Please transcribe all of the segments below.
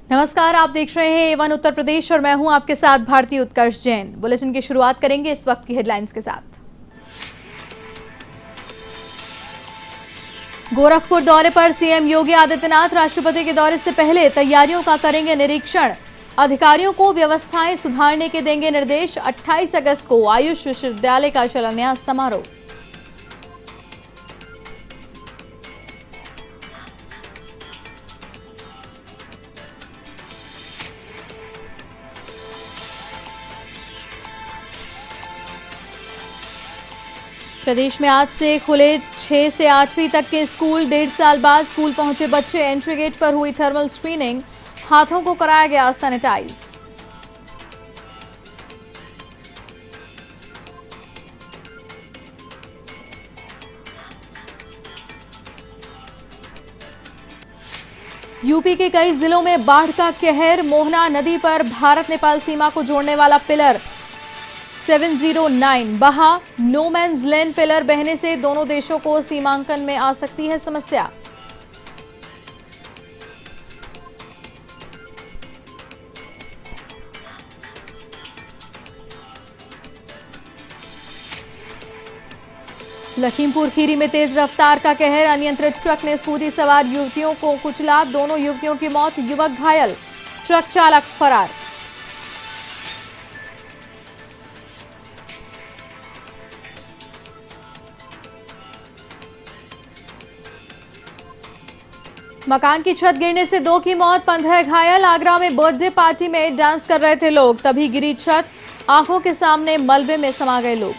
नमस्कार, आप देख रहे हैं A1 उत्तर प्रदेश और मैं हूं आपके साथ भारती उत्कर्ष जैन। बुलेटिन की शुरुआत करेंगे इस वक्त की हेडलाइंस के साथ। गोरखपुर दौरे पर सीएम योगी आदित्यनाथ राष्ट्रपति के दौरे से पहले तैयारियों का करेंगे निरीक्षण। अधिकारियों को व्यवस्थाएं सुधारने के देंगे निर्देश। 28 अगस्त को आयुष विश्वविद्यालय का शिलान्यास समारोह। प्रदेश में आज से खुले 6 से 8वीं तक के स्कूल। 1.5 साल बाद स्कूल पहुंचे बच्चे। एंट्री गेट पर हुई थर्मल स्क्रीनिंग। हाथों को कराया गया सैनिटाइज। यूपी के कई जिलों में बाढ़ का कहर। मोहना नदी पर भारत नेपाल सीमा को जोड़ने वाला पिलर 709 बहा। नो मैन्स लैंड पिलर बहने से दोनों देशों को सीमांकन में आ सकती है समस्या। लखीमपुर खीरी में तेज रफ्तार का कहर। अनियंत्रित ट्रक ने स्कूटी सवार युवतियों को कुचला। दोनों युवतियों की मौत, युवक घायल। ट्रक चालक फरार। मकान की छत गिरने से 2 की मौत, 15 घायल। आगरा में बर्थडे पार्टी में डांस कर रहे थे लोग, तभी गिरी छत। आंखों के सामने मलबे में समा गए लोग।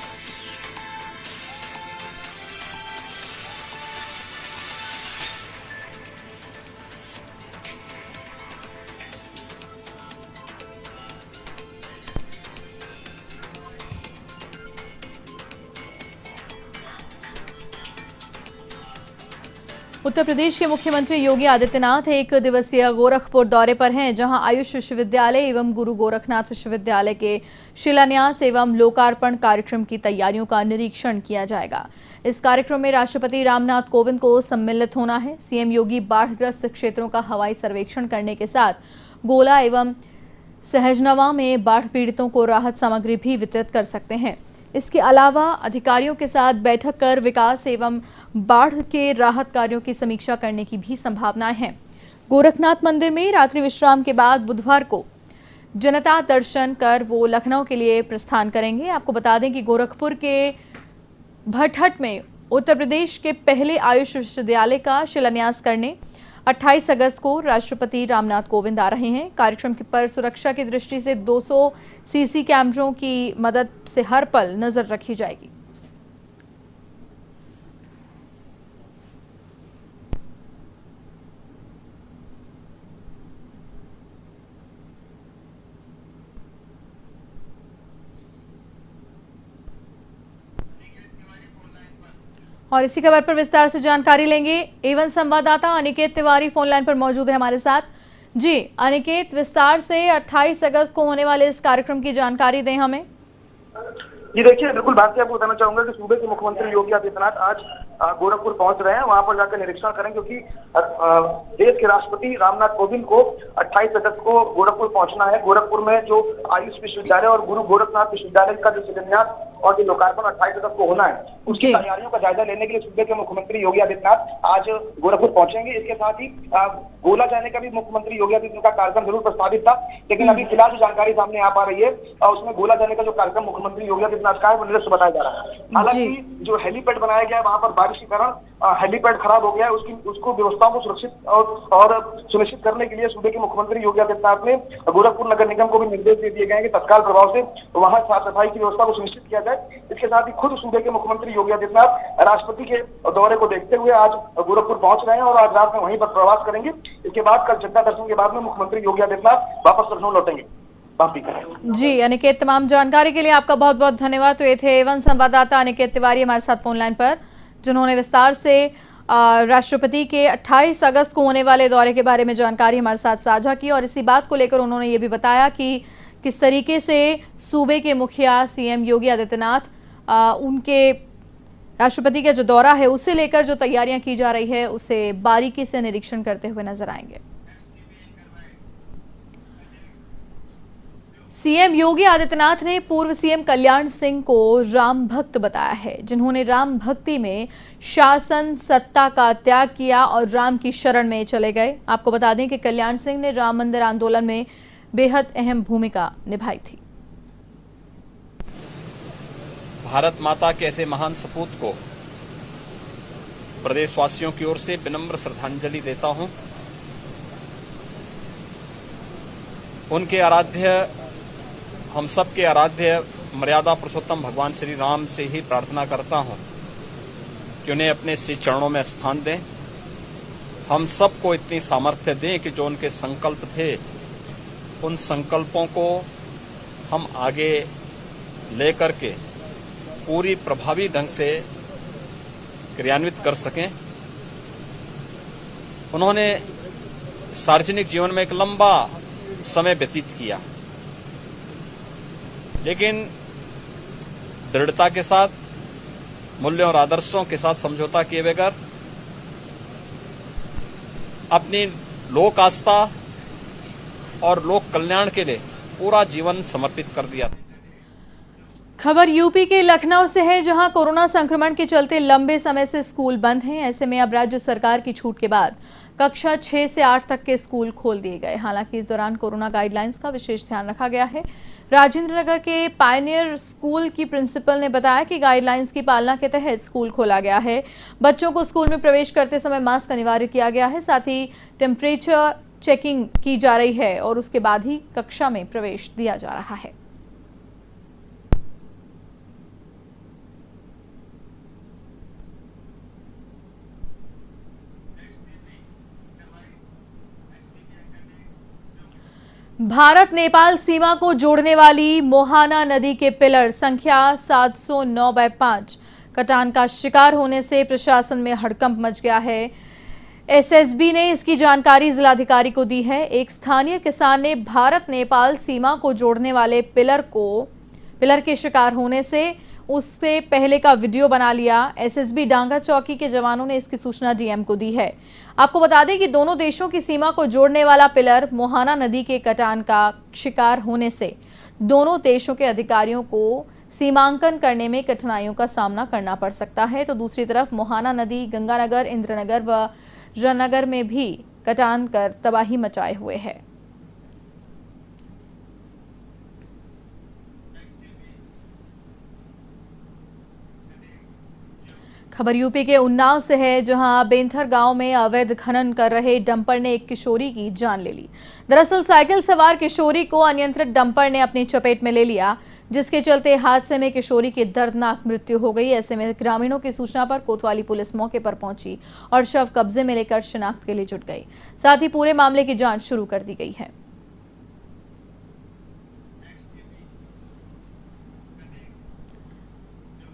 उत्तर प्रदेश के मुख्यमंत्री योगी आदित्यनाथ 1 दिवसीय गोरखपुर दौरे पर हैं, जहां आयुष विश्वविद्यालय एवं गुरु गोरखनाथ विश्वविद्यालय के शिलान्यास एवं लोकार्पण कार्यक्रम की तैयारियों का निरीक्षण किया जाएगा। इस कार्यक्रम में राष्ट्रपति रामनाथ कोविंद को सम्मिलित होना है। सीएम योगी बाढ़ग्रस्त क्षेत्रों का हवाई सर्वेक्षण करने के साथ गोला एवं सहजनवा में बाढ़ पीड़ितों को राहत सामग्री भी वितरित कर सकते हैं। इसके अलावा अधिकारियों के साथ बैठक कर विकास एवं बाढ़ के राहत कार्यों की समीक्षा करने की भी संभावनाएं हैं। गोरखनाथ मंदिर में रात्रि विश्राम के बाद बुधवार को जनता दर्शन कर वो लखनऊ के लिए प्रस्थान करेंगे। आपको बता दें कि गोरखपुर के भटहट में उत्तर प्रदेश के पहले आयुष विश्वविद्यालय का शिलान्यास करने 28 अगस्त को राष्ट्रपति रामनाथ कोविंद आ रहे हैं। कार्यक्रम पर सुरक्षा की दृष्टि से 200 सीसी कैमरों की मदद से हर पल नजर रखी जाएगी। और इसी खबर पर विस्तार से जानकारी लेंगे। A1 संवाददाता अनिकेत तिवारी फोन लाइन पर मौजूद है हमारे साथ। जी अनिकेत, विस्तार से 28 अगस्त को होने वाले इस कार्यक्रम की जानकारी दें हमें। जी देखिए, बिल्कुल बात से आपको बताना चाहूंगा कि सूबे के मुख्यमंत्री योगी आदित्यनाथ आज गोरखपुर पहुंच रहे हैं। वहां पर जाकर निरीक्षण करें, क्योंकि देश के राष्ट्रपति रामनाथ कोविंद को 28 अगस्त को गोरखपुर पहुंचना है। गोरखपुर में जो आयुष विश्वविद्यालय और गुरु गोरखनाथ विश्वविद्यालय का जो शिलान्यास और जो लोकार्पण 28 अगस्त को होना है, उसकी तैयारियों का जायजा लेने के लिए सूबे के मुख्यमंत्री योगी आदित्यनाथ आज गोरखपुर पहुंचेंगे। इसके साथ ही गोला जाने का भी मुख्यमंत्री योगी आदित्यनाथ का कार्यक्रम जरूर प्रस्तावित था, लेकिन अभी फिलहाल जो जानकारी सामने आ पा रही है उसमें गोला जाने का जो कार्यक्रम मुख्यमंत्री योगी आदित्यनाथ का है वो निरस्त बताया जा रहा है। हालांकि जो हेलीपैड बनाया गया है वहां पर बारिश के कारण हेलीपैड खराब हो गया है। उसको व्यवस्थाओं को सुरक्षित और सुनिश्चित करने के लिए सूबे के मुख्यमंत्री योगी आदित्यनाथ ने गोरखपुर नगर निगम को भी निर्देश दे दिए गए हैं कि तत्काल प्रभाव से वहां साफ सफाई की व्यवस्था को सुनिश्चित किया जाए। इसके साथ ही खुद सूबे के मुख्यमंत्री योगी आदित्यनाथ राष्ट्रपति के दौरे को देखते हुए आज गोरखपुर पहुंच रहे हैं और आज रात में वहीं पर प्रवास करेंगे। इसके बाद कल जनता दर्शन के बाद में मुख्यमंत्री योगी आदित्यनाथ वापस लखनऊ लौटेंगे। जी अनिकेत, तमाम जानकारी के लिए आपका बहुत बहुत धन्यवाद। तो ये थे A1 संवाददाता अनिकेत तिवारी हमारे साथ फोन लाइन पर, जिन्होंने विस्तार से राष्ट्रपति के 28 अगस्त को होने वाले दौरे के बारे में जानकारी हमारे साथ साझा की। और इसी बात को लेकर उन्होंने ये भी बताया कि किस तरीके से सूबे के मुखिया सीएम योगी आदित्यनाथ उनके राष्ट्रपति का जो दौरा है उसे लेकर जो तैयारियां की जा रही है उसे बारीकी से निरीक्षण करते हुए नजर आएंगे। सीएम योगी आदित्यनाथ ने पूर्व सीएम कल्याण सिंह को राम भक्त बताया है, जिन्होंने राम भक्ति में शासन सत्ता का त्याग किया और राम की शरण में चले गए। आपको बता दें कि कल्याण सिंह ने राम मंदिर आंदोलन में बेहद अहम भूमिका निभाई थी। भारत माता के ऐसे महान सपूत को प्रदेशवासियों की ओर से विनम्र श्रद्धांजलि देता हूं। उनके आराध्य, हम सबके आराध्य मर्यादा पुरुषोत्तम भगवान श्री राम से ही प्रार्थना करता हूं कि उन्हें अपने श्री चरणों में स्थान दें। हम सबको इतनी सामर्थ्य दें कि जो उनके संकल्प थे, उन संकल्पों को हम आगे लेकर के पूरी प्रभावी ढंग से क्रियान्वित कर सकें। उन्होंने सार्वजनिक जीवन में एक लंबा समय व्यतीत किया, लेकिन दृढ़ता के साथ, मूल्यों और आदर्शों के साथ समझौता किए बगैर अपनी लोक आस्था और लोक कल्याण के लिए पूरा जीवन समर्पित कर दिया। खबर यूपी के लखनऊ से है, जहां कोरोना संक्रमण के चलते लंबे समय से स्कूल बंद हैं। ऐसे में अब राज्य सरकार की छूट के बाद कक्षा 6 से 8 तक के स्कूल खोल दिए गए। हालांकि इस दौरान कोरोना गाइडलाइंस का विशेष ध्यान रखा गया है। राजेंद्र नगर के पायनियर स्कूल की प्रिंसिपल ने बताया कि गाइडलाइंस की पालना के तहत स्कूल खोला गया है। बच्चों को स्कूल में प्रवेश करते समय मास्क अनिवार्य किया गया है। साथ ही टेम्परेचर चेकिंग की जा रही है और उसके बाद ही कक्षा में प्रवेश दिया जा रहा है। भारत नेपाल सीमा को जोड़ने वाली मोहाना नदी के पिलर संख्या 709/5 कटान का शिकार होने से प्रशासन में हड़कंप मच गया है। एसएसबी ने इसकी जानकारी जिलाधिकारी को दी है। एक स्थानीय किसान ने भारत नेपाल सीमा को जोड़ने वाले पिलर के शिकार होने से उससे पहले का वीडियो बना लिया। एसएसबी डांगा चौकी के जवानों ने इसकी सूचना डीएम को दी है। आपको बता दें कि दोनों देशों की सीमा को जोड़ने वाला पिलर मोहाना नदी के कटान का शिकार होने से दोनों देशों के अधिकारियों को सीमांकन करने में कठिनाइयों का सामना करना पड़ सकता है। तो दूसरी तरफ मोहाना नदी गंगानगर, इंद्रनगर व रनगर में भी कटान कर तबाही मचाए हुए है। खबर यूपी के उन्नाव से है, जहां बेंथर गांव में अवैध खनन कर रहे डंपर ने एक किशोरी की जान ले ली। दरअसल साइकिल सवार किशोरी को अनियंत्रित डंपर ने अपनी चपेट में ले लिया, जिसके चलते हादसे में किशोरी की दर्दनाक मृत्यु हो गई। ऐसे में ग्रामीणों की सूचना पर कोतवाली पुलिस मौके पर पहुंची और शव कब्जे में लेकर शिनाख्त के लिए जुट गई। साथ ही पूरे मामले की जांच शुरू कर दी गई है।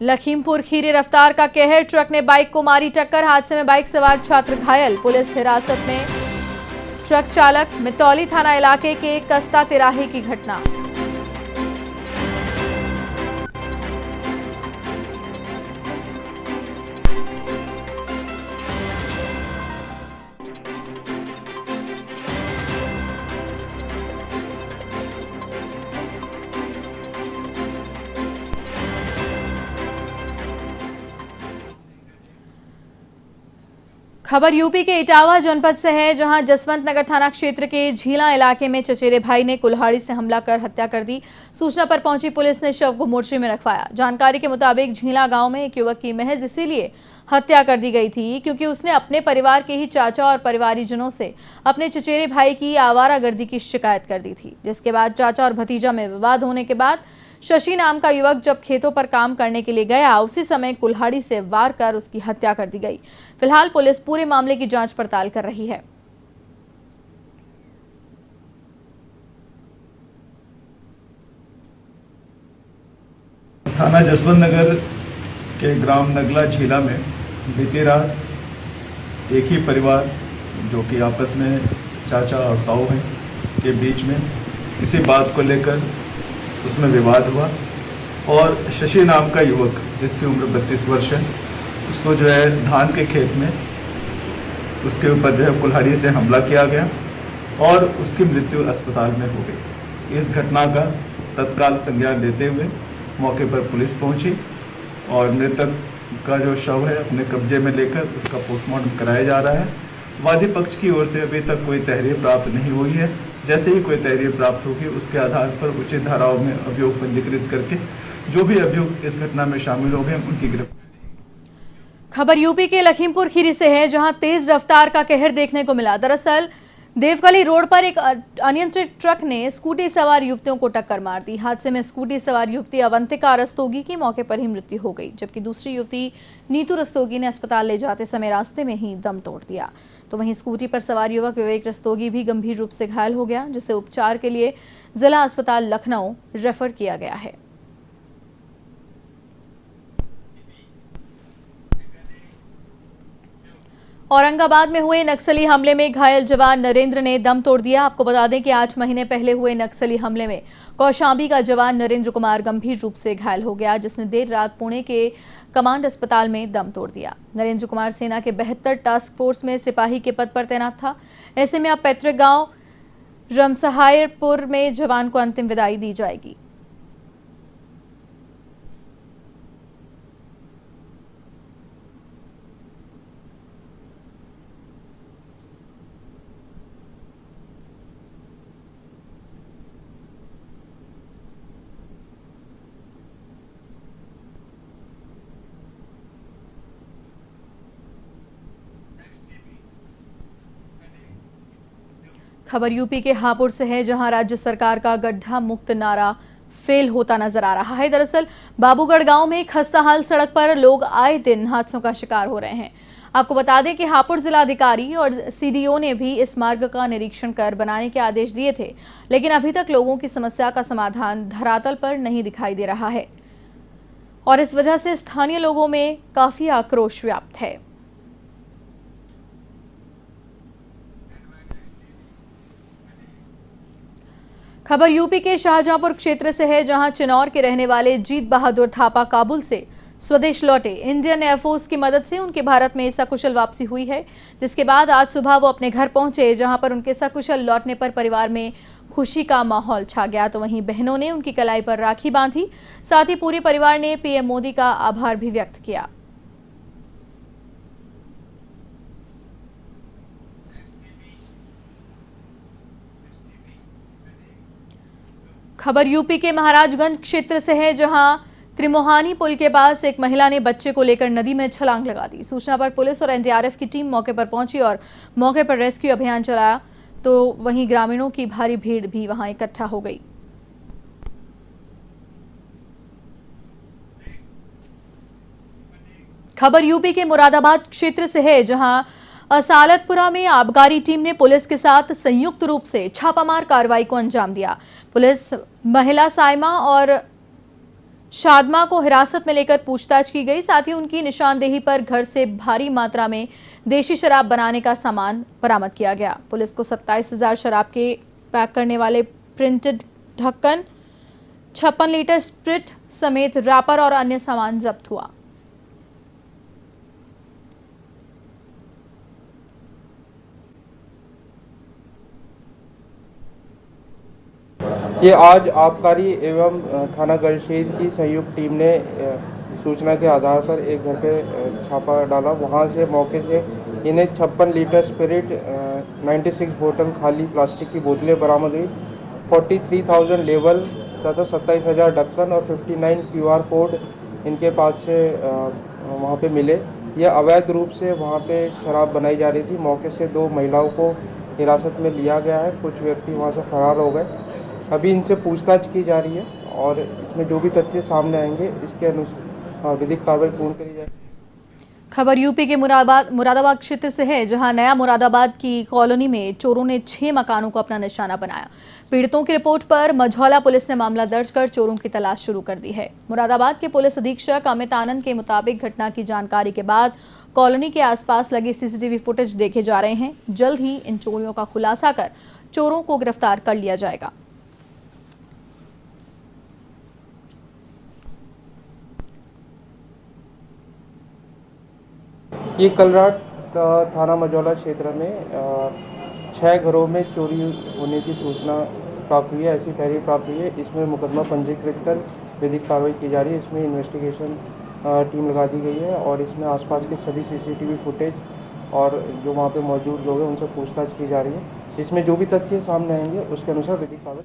लखीमपुर खीरी रफ्तार का कहर, ट्रक ने बाइक को मारी टक्कर। हादसे में बाइक सवार छात्र घायल, पुलिस हिरासत में। ट्रक चालक मितौली थाना इलाके के कस्ता तिराहे की घटना। खबर यूपी के इटावा जनपद से है, जहां जसवंत नगर थाना क्षेत्र के झीला इलाके में चचेरे भाई ने कुल्हाड़ी से हमला कर हत्या कर दी। सूचना पर पहुंची पुलिस ने शव को मोर्चे में रखवाया। जानकारी के मुताबिक झीला गांव में एक युवक की महज इसीलिए हत्या कर दी गई थी क्योंकि उसने अपने परिवार के ही चाचा और परिवारीजनों से अपने चचेरे भाई की आवारागर्दी की शिकायत कर दी थी, जिसके बाद चाचा और भतीजा में विवाद होने के बाद शशि नाम का युवक जब खेतों पर काम करने के लिए गया, उसी समय कुल्हाड़ी से वार कर उसकी हत्या कर दी गई। फिलहाल पुलिस पूरे मामले की जांच पड़ताल कर रही है। थाना जसवंत नगर के ग्राम नगला झीला में बीती रात एक ही परिवार जो कि आपस में चाचा और ताऊ हैं के बीच में किसी बात को लेकर उसमें विवाद हुआ और शशि नाम का युवक जिसकी उम्र 32 वर्ष है, उसको जो है धान के खेत में उसके ऊपर जो है कुल्हाड़ी से हमला किया गया और उसकी मृत्यु अस्पताल में हो गई। इस घटना का तत्काल संज्ञान लेते हुए मौके पर पुलिस पहुंची और मृतक का जो शव है अपने कब्जे में लेकर उसका पोस्टमार्टम कराया जा रहा है। वादी पक्ष की ओर से अभी तक कोई तहरीर प्राप्त नहीं हुई है। जैसे ही कोई तहरीर प्राप्त होगी उसके आधार पर उचित धाराओं में अभियोग पंजीकृत करके जो भी अभियुक्त इस घटना में शामिल हो गए उनकी गिरफ्तारी। खबर यूपी के लखीमपुर खीरी से है, जहां तेज रफ्तार का कहर देखने को मिला। दरअसल देवकली रोड पर एक अनियंत्रित ट्रक ने स्कूटी सवार युवतियों को टक्कर मार दी। हादसे में स्कूटी सवार युवती अवंतिका रस्तोगी की मौके पर ही मृत्यु हो गई, जबकि दूसरी युवती नीतू रस्तोगी ने अस्पताल ले जाते समय रास्ते में ही दम तोड़ दिया। तो वहीं स्कूटी पर सवार युवक विवेक रस्तोगी भी गंभीर रूप से घायल हो गया, जिसे उपचार के लिए जिला अस्पताल लखनऊ रेफर किया गया है। औरंगाबाद में हुए नक्सली हमले में घायल जवान नरेंद्र ने दम तोड़ दिया। आपको बता दें कि 8 महीने पहले हुए नक्सली हमले में कौशांबी का जवान नरेंद्र कुमार गंभीर रूप से घायल हो गया, जिसने देर रात पुणे के कमांड अस्पताल में दम तोड़ दिया। नरेंद्र कुमार सेना के 72 टास्क फोर्स में सिपाही के पद पर तैनात था। ऐसे में अब पैतृक गांव रमसहायरपुर में जवान को अंतिम विदाई दी जाएगी। खबर यूपी के हापुड़ से है, जहां राज्य सरकार का गड्ढा मुक्त नारा फेल होता नजर आ रहा है। दरअसल बाबूगढ़ गांव में खस्ताहाल सड़क पर लोग आए दिन हादसों का शिकार हो रहे हैं। आपको बता दें कि हापुड़ जिलाधिकारी और सीडीओ ने भी इस मार्ग का निरीक्षण कर बनाने के आदेश दिए थे, लेकिन अभी तक लोगों की समस्या का समाधान धरातल पर नहीं दिखाई दे रहा है और इस वजह से स्थानीय लोगों में काफी आक्रोश व्याप्त है। खबर यूपी के शाहजहांपुर क्षेत्र से है, जहां चिनौर के रहने वाले जीत बहादुर थापा काबुल से स्वदेश लौटे। इंडियन एयरफोर्स की मदद से उनके भारत में सकुशल वापसी हुई है, जिसके बाद आज सुबह वो अपने घर पहुंचे, जहां पर उनके सकुशल लौटने पर परिवार में खुशी का माहौल छा गया। तो वहीं बहनों ने उनकी कलाई पर राखी बांधी, साथ ही पूरे परिवार ने पीएम मोदी का आभार भी व्यक्त किया। खबर यूपी के महाराजगंज क्षेत्र से है, जहां त्रिमोहानी पुल के पास एक महिला ने बच्चे को लेकर नदी में छलांग लगा दी। सूचना पर पुलिस और एनडीआरएफ की टीम मौके पर पहुंची और मौके पर रेस्क्यू अभियान चलाया। तो वहीं ग्रामीणों की भारी भीड़ भी वहां इकट्ठा हो गई। खबर यूपी के मुरादाबाद क्षेत्र से है, जहां असालतपुरा में आबकारी टीम ने पुलिस के साथ संयुक्त रूप से छापामार कार्रवाई को अंजाम दिया। पुलिस महिला साइमा और शादमा को हिरासत में लेकर पूछताछ की गई, साथ ही उनकी निशानदेही पर घर से भारी मात्रा में देशी शराब बनाने का सामान बरामद किया गया। पुलिस को 27,000 शराब के पैक करने वाले प्रिंटेड ढक्कन, 56 लीटर स्प्रिट समेत रैपर और अन्य सामान जब्त हुआ। ये आज आबकारी एवं थाना गढ़शीद की संयुक्त टीम ने सूचना के आधार पर एक घर पे छापा डाला। वहाँ से मौके से इन्हें 56 लीटर स्पिरिट, 96 बोतल खाली प्लास्टिक की बोतलें बरामद हुई, 43,000 लेवल तथा 27,000 ढक्कन और 59 QR कोड इनके पास से वहाँ पे मिले। यह अवैध रूप से वहाँ पे शराब बनाई जा रही थी। मौके से 2 महिलाओं को हिरासत में लिया गया है। कुछ व्यक्ति वहाँ से फरार हो गए। अभी इनसे पूछताछ की जा रही है और इसमें जो भी तथ्य सामने आएंगे इसके अनुसार विधिक कार्रवाई पूर्ण करी जाएगी। खबर यूपी के मुरादाबाद क्षेत्र से है, जहां नया मुरादाबाद की कॉलोनी में चोरों ने 6 मकानों को अपना निशाना बनाया। पीड़ितों की रिपोर्ट पर मझौला पुलिस ने मामला दर्ज कर चोरों की तलाश शुरू कर दी है। मुरादाबाद के पुलिस अधीक्षक अमित आनंद के मुताबिक घटना की जानकारी के बाद कॉलोनी के आसपास लगे सीसीटीवी फुटेज देखे जा रहे हैं। जल्द ही इन चोरियों का खुलासा कर चोरों को गिरफ्तार कर लिया जाएगा। ये कल रात थाना मझौला क्षेत्र में 6 घरों में चोरी होने की सूचना प्राप्त हुई है, ऐसी तहरीर प्राप्त हुई है। इसमें मुकदमा पंजीकृत कर विधिक कार्रवाई की जा रही है। इसमें इन्वेस्टिगेशन टीम लगा दी गई है और इसमें आसपास के सभी सीसीटीवी फुटेज और जो वहाँ पे मौजूद लोग हैं उनसे पूछताछ की जा रही है। इसमें जो भी तथ्य सामने आएंगे उसके अनुसार विधिक कार्रवाई।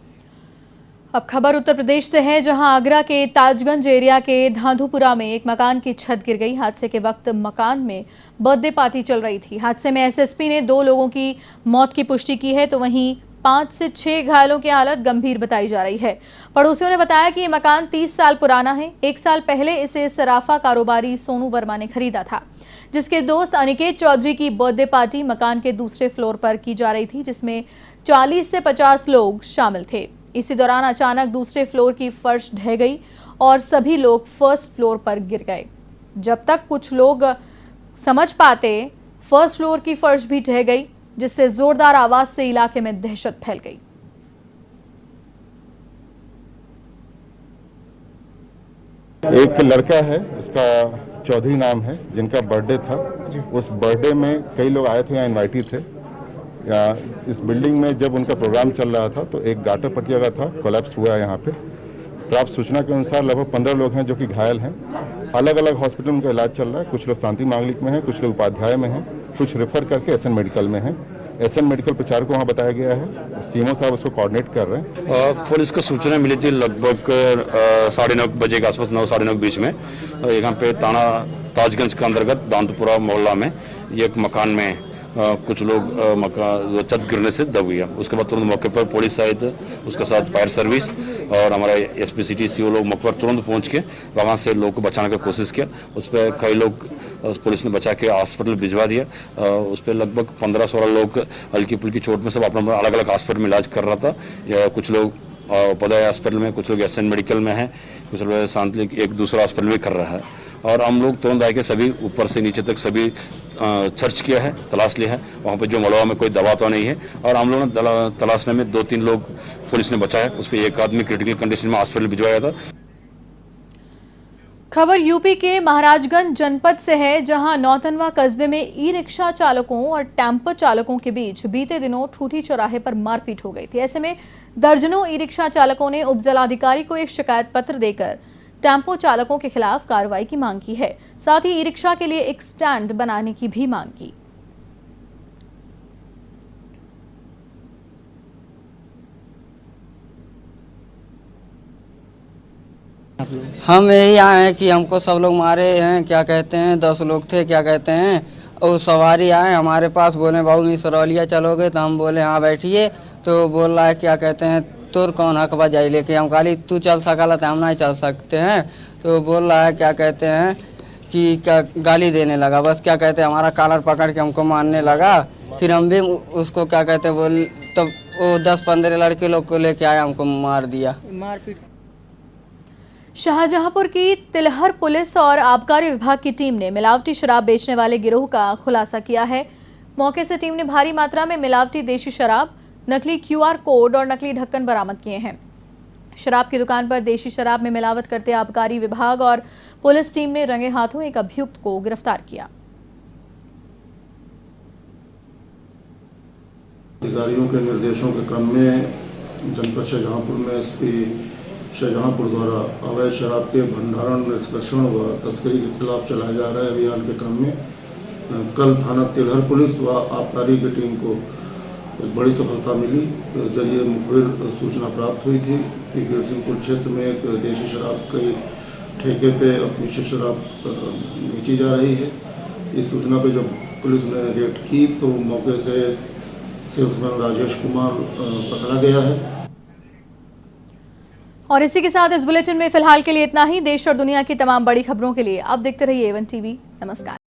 अब खबर उत्तर प्रदेश से है, जहां आगरा के ताजगंज एरिया के धांधुपुरा में एक मकान की छत गिर गई। हादसे के वक्त मकान में बर्थडे पार्टी चल रही थी। हादसे में एसएसपी ने 2 लोगों की मौत की पुष्टि की है, तो वहीं 5 से 6 घायलों की हालत गंभीर बताई जा रही है। पड़ोसियों ने बताया कि ये मकान 30 साल पुराना है। 1 साल पहले इसे सराफा कारोबारी सोनू वर्मा ने खरीदा था, जिसके दोस्त अनिकेत चौधरी की बर्थडे पार्टी मकान के दूसरे फ्लोर पर की जा रही थी, जिसमें 40 से 50 लोग शामिल थे। इसी दौरान अचानक दूसरे फ्लोर की फर्श ढह गई और सभी लोग फर्स्ट फ्लोर पर गिर गए। जब तक कुछ लोग समझ पाते, फर्स्ट फ्लोर की फर्श भी ढह गई, जिससे जोरदार आवाज से इलाके में दहशत फैल गई। एक लड़का है, इसका चौधरी नाम है, जिनका बर्थडे था। उस बर्थडे में कई लोग आए थे, यहाँ इनवाइटी थे। या इस बिल्डिंग में जब उनका प्रोग्राम चल रहा था तो एक गाटर पटिया का था, कोलैप्स हुआ यहाँ पे। प्राप्त सूचना के अनुसार लगभग 15 लोग हैं जो कि घायल हैं। अलग अलग हॉस्पिटल में उनका इलाज चल रहा है। कुछ लोग शांति मांगलिक में हैं, कुछ लोग उपाध्याय में हैं, कुछ रेफर करके एसएन मेडिकल में हैं। एसएन मेडिकल प्रचार को वहाँ बताया गया है। सीएमओ साहब उसको कोऑर्डिनेट कर रहे हैं। पुलिस को सूचना मिली थी लगभग 9:30 बजे के आसपास, 9 साढ़े 9 के बीच में। यहाँ पे थाना ताजगंज के अंतर्गत दांतपुरा मोहल्ला में ये एक मकान में कुछ लोग छत गिरने से दब गया। उसके बाद तुरंत मौके पर पुलिस आई, उसके साथ फायर सर्विस और हमारा एसपी सिटी सीओ लोग मौके पर तुरंत पहुंच के वहाँ से लोग को बचाने की कोशिश किया। उस पर कई लोग पुलिस ने बचा के हॉस्पिटल भिजवा दिया। उस पर लगभग 15-16 लोग हल्की फुल्की चोट में सब अपना अलग अलग हॉस्पिटल में इलाज कर रहा था। या कुछ लोग पदाया हॉस्पिटल में, कुछ लोग एसएन मेडिकल में हैं, कुछ लोग शांति एक दूसरा हॉस्पिटल में कर रहा है। और हम लोग तुरंत आके सभी ऊपर से नीचे तक सभी सर्च किया है, तलाश लिया है। वहाँ पे जो मलबा में कोई दबा तो नहीं है। और हम लोगों ने तलाशने में 2-3 लोग पुलिस ने बचाया। उस पर एक आदमी क्रिटिकल कंडीशन में हॉस्पिटल भिजवाया था। खबर यूपी के महाराजगंज जनपद से है, जहां नौतनवा कस्बे में ई रिक्शा चालकों और टेम्पो चालकों के बीच बीते दिनों ठूठी चौराहे पर मारपीट हो गई थी। ऐसे में दर्जनों ई रिक्शा चालकों ने उपजिलाधिकारी को एक शिकायत पत्र देकर टेम्पो चालकों के खिलाफ कार्रवाई की मांग की है। साथ ही ई रिक्शा के लिए एक स्टैंड बनाने की भी मांग की। हम यही आए हैं कि हमको सब लोग मारे हैं, क्या कहते हैं, 10 लोग थे, क्या कहते हैं, और सवारी आए हमारे पास, बोले बाबू मिसरौलिया चलोगे? तो हम बोले हाँ बैठिए। तो बोल रहा है क्या कहते हैं, तोर कौन हक बजाई लेके? हम काली तू चल सकला तो हम नहीं चल सकते हैं। तो बोल रहा है क्या कहते हैं कि क्या गाली देने लगा, बस क्या कहते हैं हमारा कॉलर पकड़ के हमको मारने लगा। फिर हम भी उसको क्या कहते हैं बोल, तो वो 10-15 लड़के लोग को लेके आया, हमको मार दिया। मारपीट। शाहजहांपुर की तिलहर पुलिस और आबकारी विभाग की टीम ने मिलावटी शराब बेचने वाले गिरोह का खुलासा किया है। मौके से टीम ने भारी मात्रा में मिलावटी देशी शराब, नकली QR कोड और नकली ढक्कन बरामद किए हैं। शराब की दुकान पर देशी शराब में मिलावट करते आबकारी विभाग और पुलिस टीम ने रंगे हाथों एक अभियुक्त को गिरफ्तार किया। अधिकारियों के निर्देशों के क्रम में जनपद शाहजहांपुर में एसपी शाहजहांपुर द्वारा अवैध शराब के भंडारण, निष्कर्षण व तस्करी के खिलाफ चलाए जा रहे अभियान के क्रम में कल थाना तिलहर पुलिस व आबकारी की टीम को एक बड़ी सफलता मिली। जरिए मुखबिर सूचना प्राप्त हुई थी कि गिरसिंहपुर क्षेत्र में एक देशी शराब के ठेके पे अपनी शराब बेची जा रही है। इस सूचना पे जब पुलिस ने रेड की तो मौके से सेल्समैन राजेश कुमार पकड़ा गया है। और इसी के साथ इस बुलेटिन में फिलहाल के लिए इतना ही। देश और दुनिया की तमाम बड़ी खबरों के लिए आप देखते रहिए A1 TV। नमस्कार।